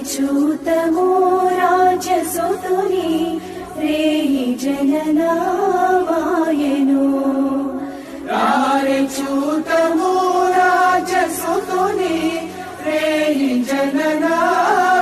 च्यूतमो राजसुतुनि रेहि जननामायनो च्यूतमो राजसुतुनि रेहि जननामायनो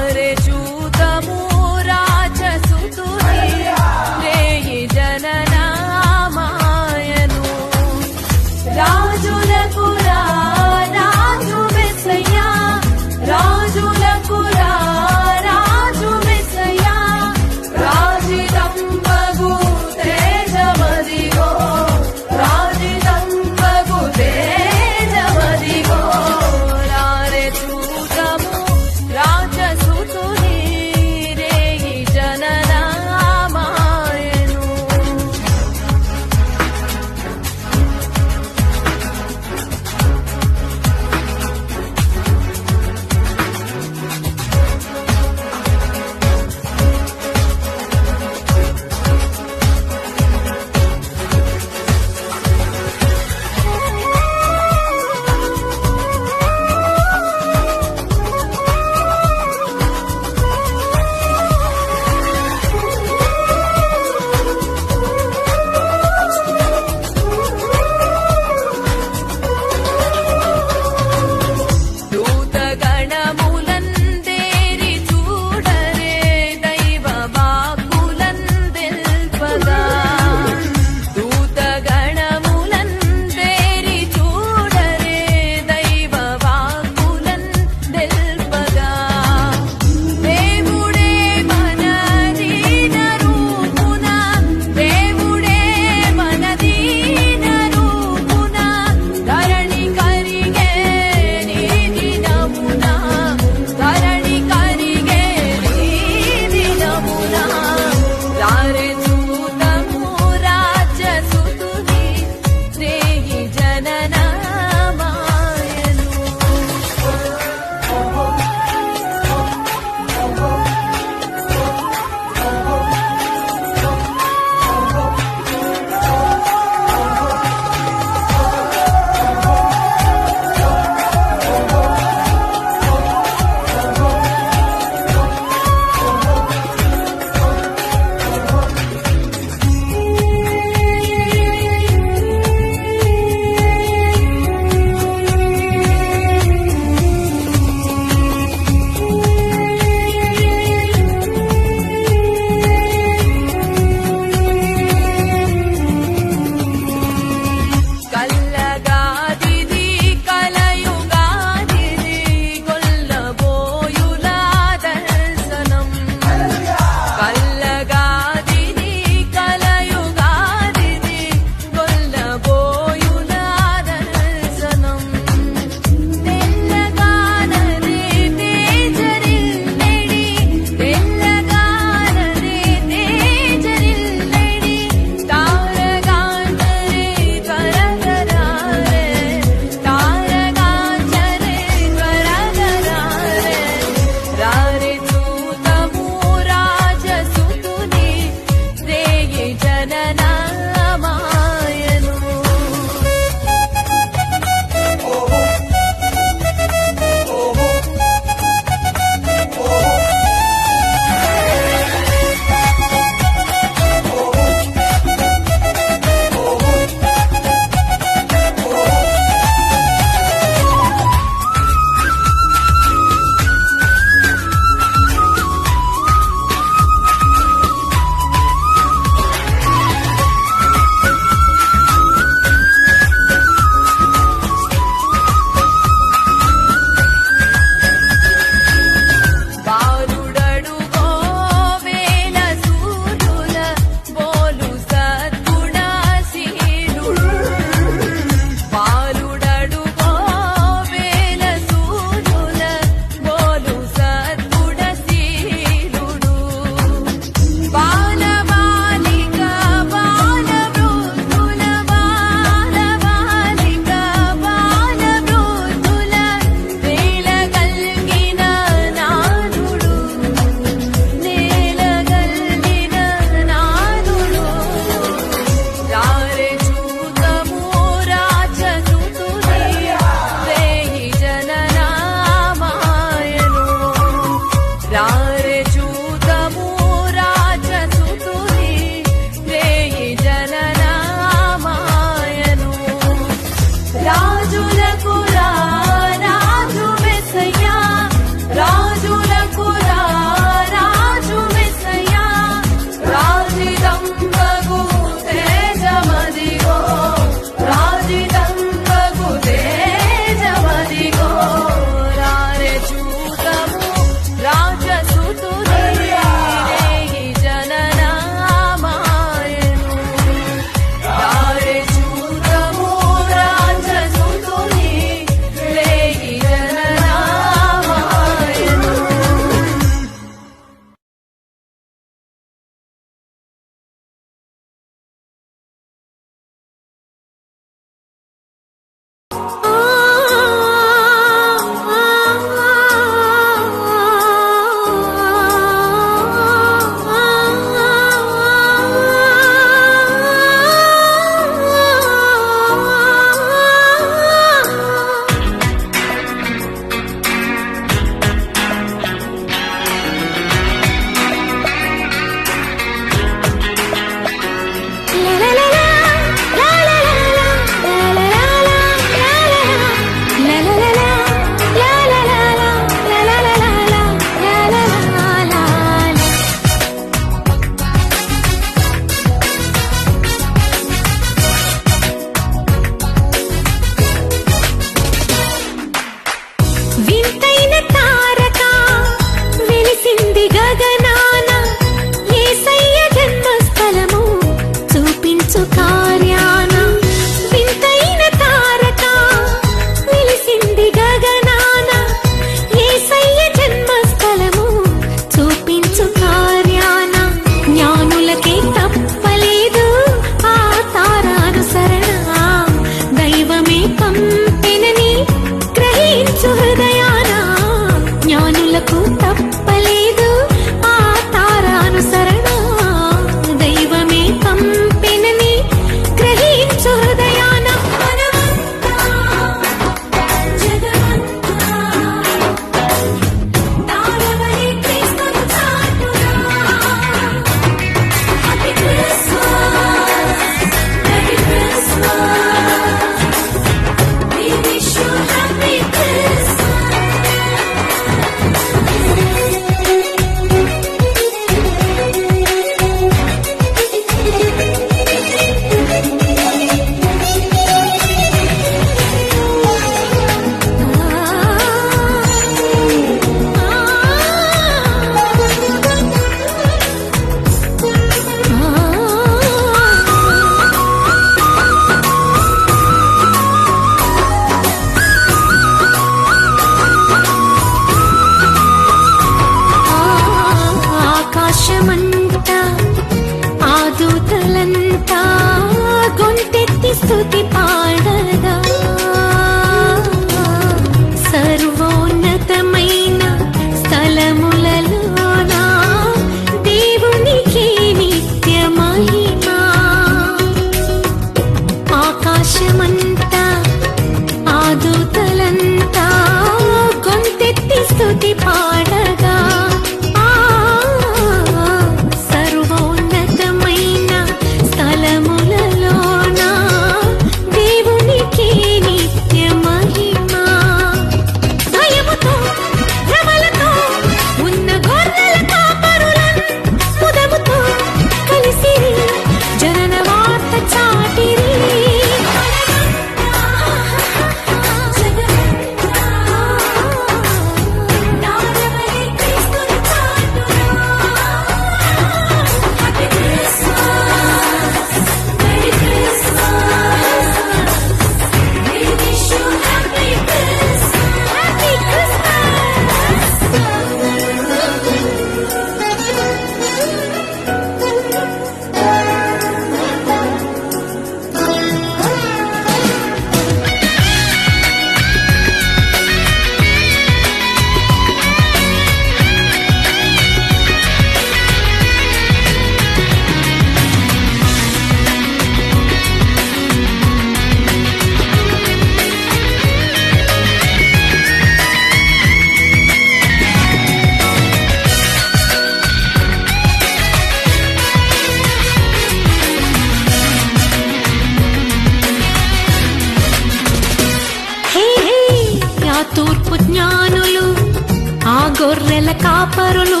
గొర్రెల కాపరులు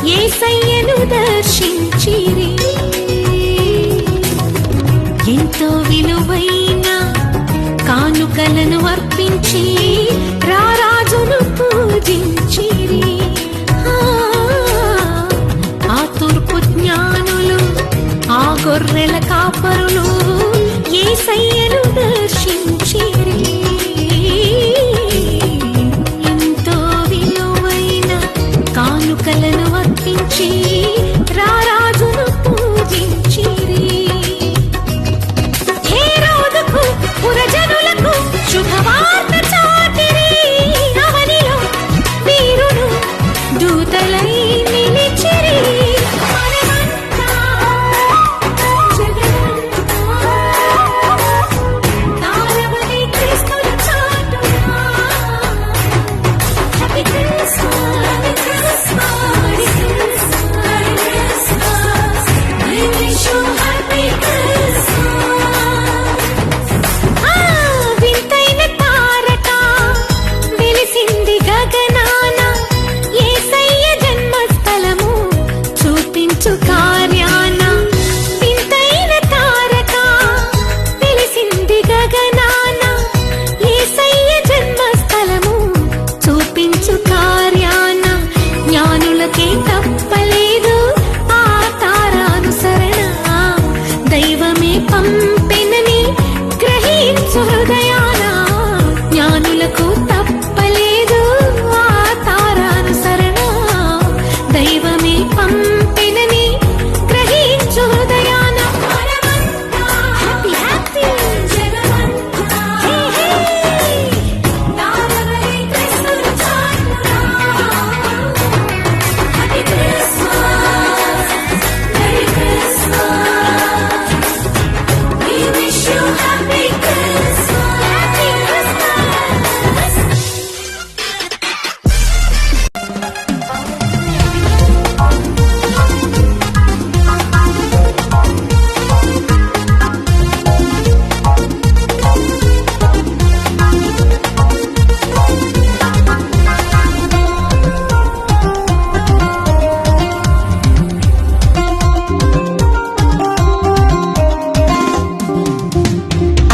యేసయ్యను దర్శించిరి. ఎంతో విలువైన కానుకలను అర్పించి రారాజును పూజించిరి. ఆ తూర్పు జ్ఞానులు ఆ గొర్రెల కాపరులు యేసయ్యను దర్శించిరి. ఎంతో విలువైన కానుకలను అర్పించి రారాజును పూజించిరి. హేరోదుకు పురజనులకు శుభవార్త చాటిరి. అవనిలో వీరులు దూతలై నిలిచిరి. మనమంతా జగమంతా తారవలే క్రీస్తును చాటునా. Happy Christmas, happy Christmas, we wish you happy Christmas. వింతైన తారక వెలిసింది గగనాన, యేసయ్య జన్మస్థలము చూపించు కార్యాన. వింతైన తారక వెలిసింది గగనాన, యేసయ్య జన్మస్థలము చూపించు కార్యాన. జ్ఞానులకే తప్పలేదు ఆ తారానుసరణ, దైవమే పంపెనని గ్రహించు హృదయాన. జ్ఞానులకు తప్పలేదు ఆ తారానుసరణ, దైవమే పంపెనని గ్రహించు హృదయాన. హ్యాపీ హ్యాపీ జగమంతా హే హే తారవలే క్రీస్తును చాటునా. Happy Christmas, merry Christmas, we wish you happy Christmas, happy Christmas.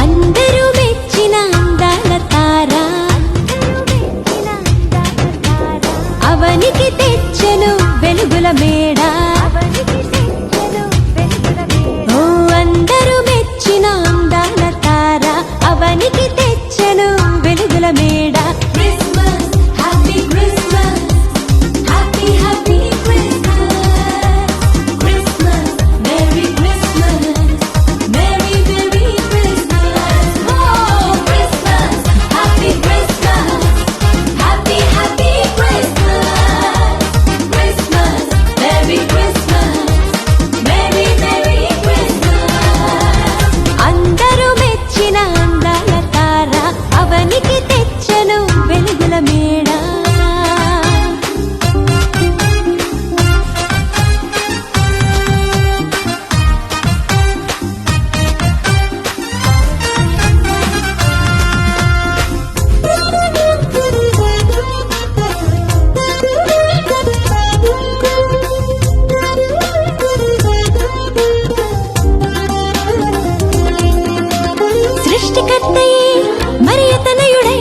అందరూ మెచ్చిన అందాల తార అవనికి తెచ్చెను వెలుగుల మేడ. ఓ అందరూ మెచ్చిన అందాల తార అవనికి తెచ్చెను వెలుగుల మేడ. Christmas, happy Christmas, happy happy Christmas, Christmas, merry Christmas, merry merry Christmas. ఓ Christmas, happy Christmas, happy happy Christmas, Christmas, merry Christmas, merry merry Christmas. అందరూ మెచ్చిన అందాల తార అవనికి తెచ్చెను వెలుగుల మేడ. సృష్టికర్తయే మరియతనయుడై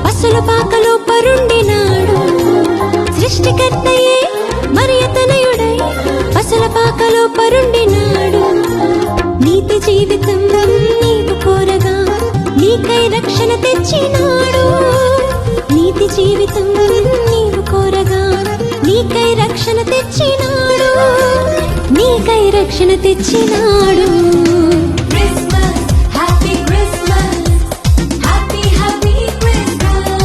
పసుల పాకలో పరుండినాడు. సృష్టికర్తయే మరియతనయుడై పసుల పాకలో పరుండినాడు. నీతి జీవితం నీవు కోరగా నీకై రక్షణ తెచ్చినాడు. నీతి జీవితం నీవు కోరగా నీకై రక్షణ తెచ్చినాడు. నీకై రక్షణ తెచ్చినాడు. Christmas, happy Christmas, happy happy Christmas,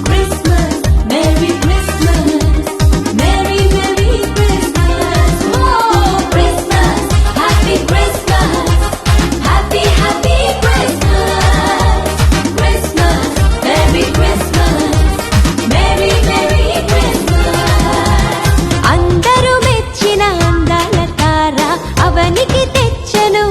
Christmas, merry Christmas, merry merry Christmas. ఓ Christmas, happy Christmas, happy happy Christmas, Christmas, merry Christmas, merry merry Christmas. అందరూ మెచ్చిన అందాల తార అవనికి తెచ్చెను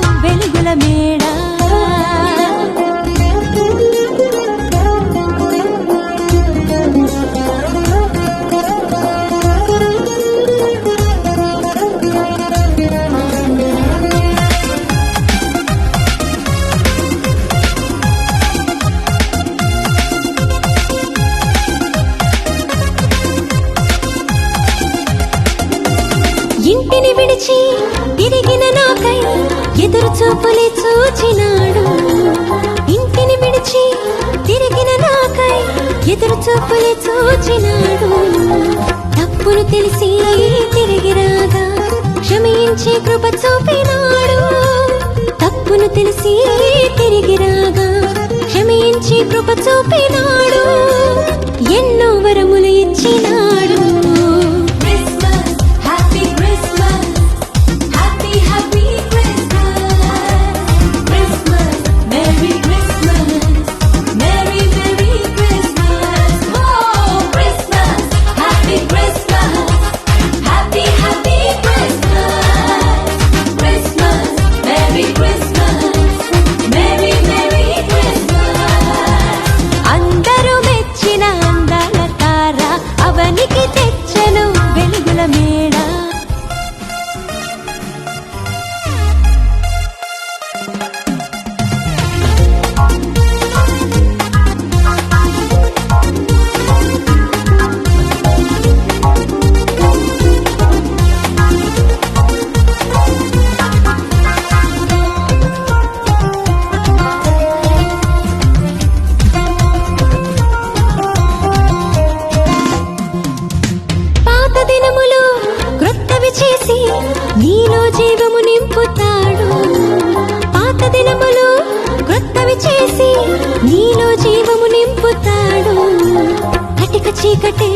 చూపులే చూచినాడు ఇంటిని విడిచి తిరిగిన నాకై ఎదురు చూపులే చూచినాడు తప్పును తెలిసి తిరిగి రాగా క్షమించే కృప చూపినాడు తప్పును తెలిసి తిరిగి రాగా క్షమించే కృప చూపినాడు ఎన్నో వరములు ఇచ్చినాడు Christmas, happy Christmas, happy happy Christmas. Christmas, Merry Christmas, Merry Merry Christmas. Oh, Christmas, happy Christmas, happy happy Christmas. Christmas, Merry Christmas, Merry Merry Christmas. అందరూ మెచ్చిన అందాల తార అవనికి తెచ్చను వెలుగుల మేడ పాత దినములు క్రొత్తవి చేసి నీలో జీవము నింపుతాడు పాత దినములు క్రొత్తవి చేసి నీలో జీవము నింపుతాడు కటిక చీకటే